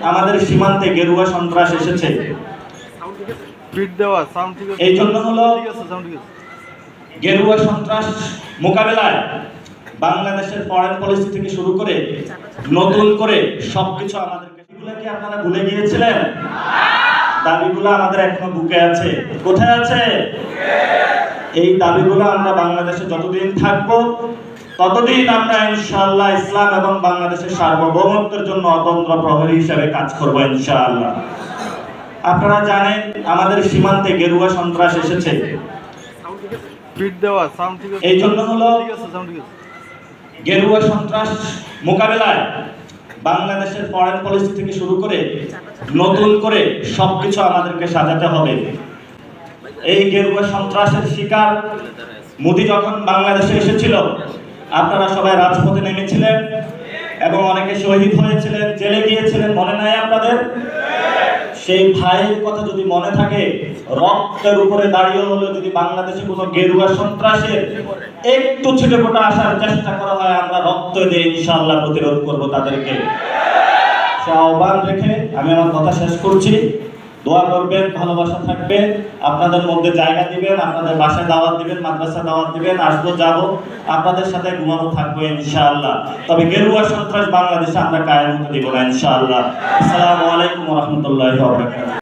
আমাদের সীমান্তে গেরুয়া সন্ত্রাস এসেছে। এই জন্য হলো গেরুয়া সন্ত্রাস মোকাবেলায় বাংলাদেশের ফরেন পলিসি থেকে শুরু করে নতুন করে সবকিছু আমাদেরকে, এগুলো কি আপনারা ভুলে গিয়েছিলেন? দাবিগুলো আমাদের এখনো বুকে আছে। কোথায় আছে? এই দাবিগুলো আমরা বাংলাদেশে যতদিন থাকবো ততদিন আমরা ইনশাআল্লাহ ইসলাম এবং বাংলাদেশের সার্বভৌমত্বের জন্য অতন্ত্র প্রহরী হিসেবে কাজ করব ইনশাআল্লাহ। আপনারা জানেন আমাদের সীমান্তে গেরুয়া সন্ত্রাস এসেছে। এই জন্য হলো গেরুয়া সন্ত্রাস মোকাবেলায় বাংলাদেশের ফরেন পলিসি থেকে শুরু করে নতুন করে সবকিছু আমাদেরকে সাজাতে হবে। এই গেরুয়া সন্ত্রাসের শিকার মোদি যখন বাংলাদেশে এসেছিল, আপনারা সবাই রাজপথে নেমেছিলেন এবং অনেকে শহীদ হয়েছিলেন, জেলে গিয়েছিলেন, মনে নাই আপনাদের? সেই ভাইয়ের কথা যদি মনে থাকে, রক্তের উপরে দাঁড়িয়ে হলো যদি বাংলাদেশে কোনো গেরুয়া সন্ত্রাসের একটু ছিটেফোঁটা আসার চেষ্টা করা হয়, আমরা রক্ত দিয়ে ইনশাআল্লাহ প্রতিরোধ করব তাদেরকে। সে আহ্বান রেখে আমি আমার কথা শেষ করছি। দোয়া করবেন, ভালোবাসা থাকবে, আপনাদের মধ্যে জায়গা দিবেন, আপনাদের বাসায় দাওয়াত দিবেন, মাদ্রাসা দাওয়াত দিবেন, আসবো যাবো, আপনাদের সাথে ঘুমানো থাকবো ইনশাআল্লাহ। তবে গেরুয়া সন্ত্রাস বাংলাদেশে আমরা কায়েম হতে দিব না ইনশাআল্লাহ। আসসালামু আলাইকুম ওয়া রাহমাতুল্লাহি ওয়া বারাকাতুহু।